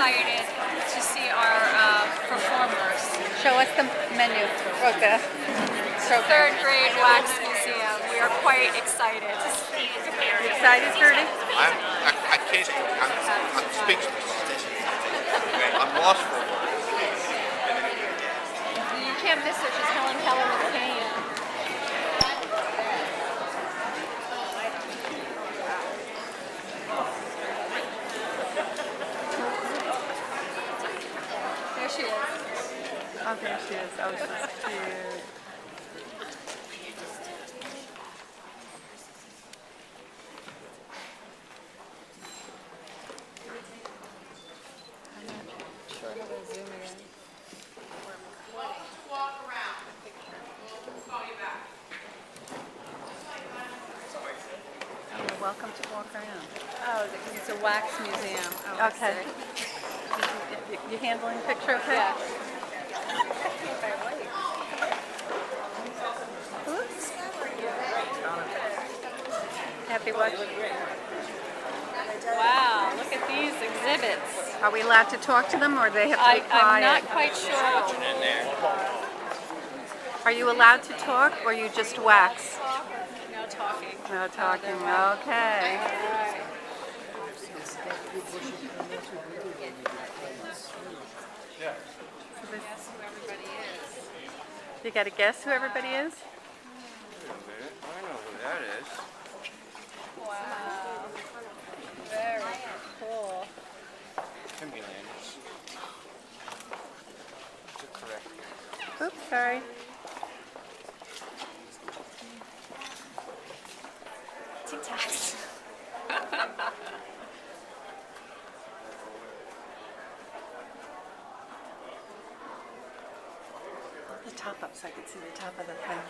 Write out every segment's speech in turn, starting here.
excited to see our performers. Show us the menu, Roca. Third grade wax museum. We are quite excited. You excited, Gertie? I can't. I'm speechless. I'm lost for words. You can't miss her. She's Helen Keller with Canaan. There she is. Oh, there she is. Oh, she's cute. Sure how to zoom in. Walk around. We'll call you back. Oh, welcome to walk around. Oh, because it's a wax museum. Oh, I Okay. see. You handling the picture okay? Yeah. Oops. Happy watching. Wow, look at these exhibits. Are we allowed to talk to them or they have to be quiet? I'm not quite sure. Are you allowed to talk or you just wax? No talking. No talking. Okay. Guess who everybody is. You got to guess who everybody is? I know who that is. Wow. Very cool. Ambulance. To correct you. Oops, sorry. Tic Tacs. The top up so I can see the top of the thing.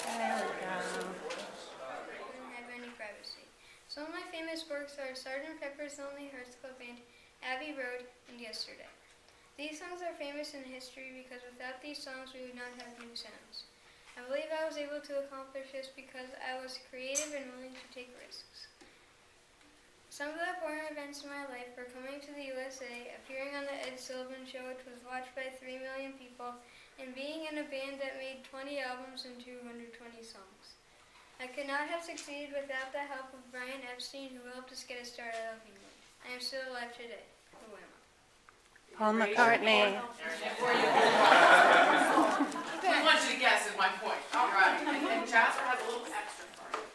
There we go. Didn't have any privacy. Some of my famous works are Sgt. Pepper's Lonely Hearts Club Band, Abbey Road, and Yesterday. These songs are famous in history because without these songs we would not have new sounds. I believe I was able to accomplish this because I was creative and willing to take risks. Some of the important events in my life were coming to the USA, appearing on the Ed Sullivan Show, which was watched by 3 million people, and being in a band that made 20 albums and 220 songs. I could not have succeeded without the help of Brian Epstein, who helped us get us started out of England. I am still alive today. Who am I? Paul McCartney. I want you to guess is my point. All right. And Jasper has a little extra for you.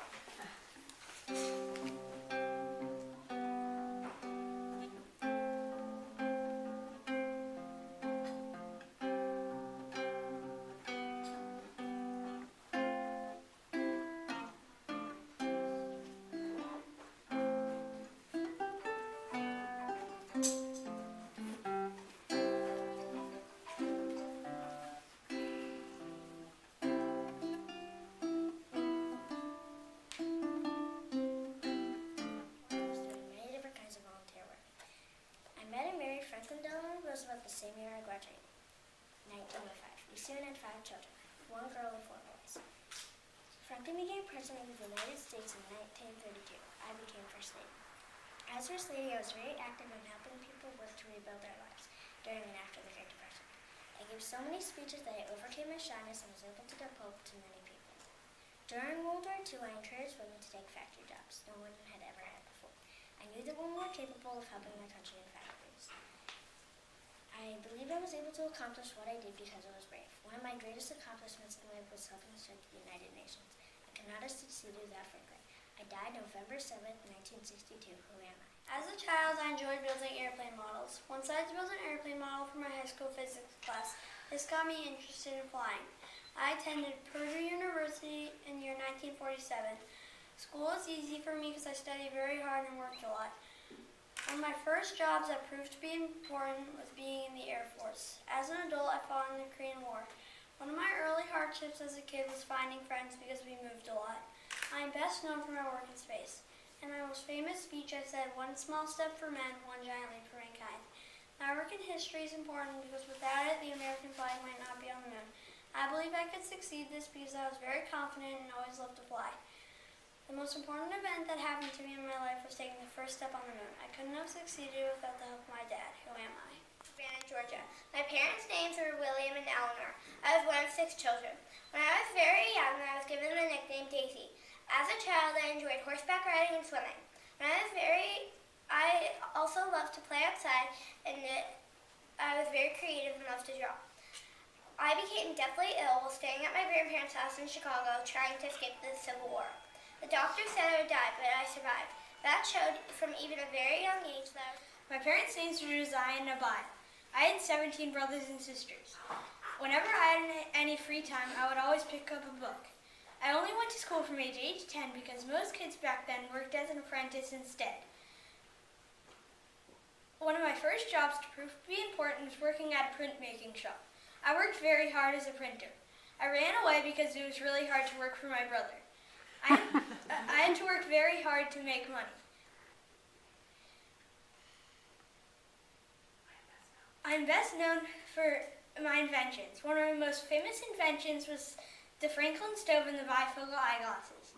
Many different kinds of volunteer work. I met and married Franklin Delano Roosevelt the same year I graduated, 1905. We soon had 5 children, 1 girl and 4 boys. Franklin became president of the United States in 1932. I became First Lady. As First Lady, I was very active in helping people work to rebuild their lives during and after the Great Depression. I gave so many speeches that I overcame my shyness and was able to give hope to many people. During World War II, I encouraged women to take factory jobs no one had ever had before. I knew that women were capable of helping my country in factories. I believe I was able to accomplish what I did because I was brave. One of my greatest accomplishments in life was helping start the United Nations. I could not have succeeded without Franklin. I died November 7th, 1962. Who am I? As a child, I enjoyed building airplane models. Once I had to build an airplane model for my high school physics class. This got me interested in flying. I attended Purdue University in the year 1947. School was easy for me because I studied very hard and worked a lot. One of my first jobs that proved to be important was being in the Air Force. As an adult, I fought in the Korean War. One of my early hardships as a kid was finding friends because we moved a lot. I am best known for my work in space. In my most famous speech, I said, "One small step for men, one giant leap for mankind." My work in history is important because without it, the American flag might not be on the moon. I believe I could succeed this because I was very confident and always loved to fly. The most important event that happened to me in my life was taking the first step on the moon. I couldn't have succeeded without the help of my dad. Who am I? Savannah, Georgia. My parents' names were William and Eleanor. I was one of 6 children. When I was very young, I was given the nickname Daisy. As a child, I enjoyed horseback riding and swimming. I also loved to play outside, and I was very creative and loved to draw. I became deathly ill while staying at my grandparents' house in Chicago, trying to escape the Civil War. The doctor said I would die, but I survived. That showed from even a very young age that My parents' names were Josiah and Abide. I had 17 brothers and sisters. Whenever I had any free time, I would always pick up a book. I only went to school from age 8 to 10 because most kids back then worked as an apprentice instead. One of my first jobs to prove to be important was working at a printmaking shop. I worked very hard as a printer. I ran away because it was really hard to work for my brother. I had to work very hard to make money. I'm best known for my inventions. One of my most famous inventions was the Franklin stove and the bifocal eyeglasses.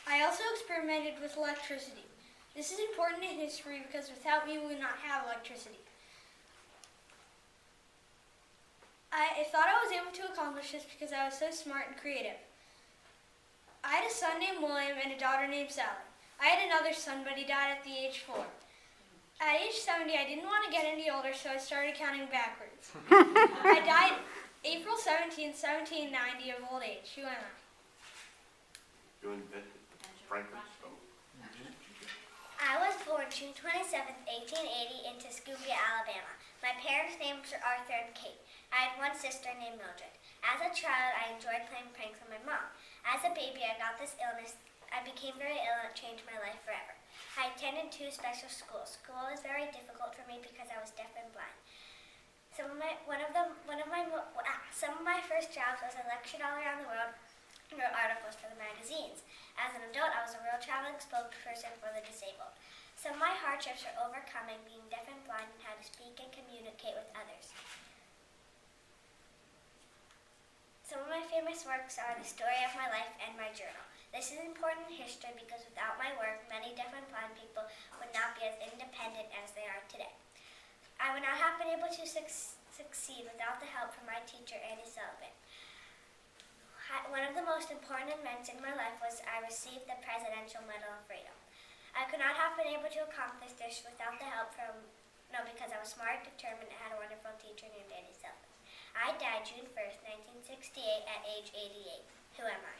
I also experimented with electricity. This is important in history because without me we would not have electricity. I thought I was able to accomplish this because I was so smart and creative. I had a son named William and a daughter named Sally. I had another son, but he died at the age 4. At age 70, I didn't want to get any older, so I started counting backwards. I died April 17, 1790 of old age. Who am I? You invented Franklin stove. I was born June 27, 1880 in Tuskegee, Alabama. My parents' names were Arthur and Kate. I had one sister named Mildred. As a child, I enjoyed playing pranks on my mom. As a baby, I got this illness. I became very ill and it changed my life forever. I attended 2 special schools. School was very difficult for me because I was deaf and blind. Some of my first jobs was I lectured all around the world and wrote articles for the magazines. As an adult, I was a real traveling spokesperson for the disabled. Some of my hardships were overcoming being deaf and blind and how to speak and communicate with others. Some of my famous works are The Story of My Life and my journal. This is important history because without my work, many deaf and blind people would not be as independent as they are today. I would not have been able to succeed without the help from my teacher, Annie Sullivan. One of the most important events in my life was I received the Presidential Medal of Freedom. I could not have been able to accomplish this without the help because I was smart, determined, and had a wonderful teacher named Annie Sullivan. I died June 1st, 1968 at age 88. Who am I?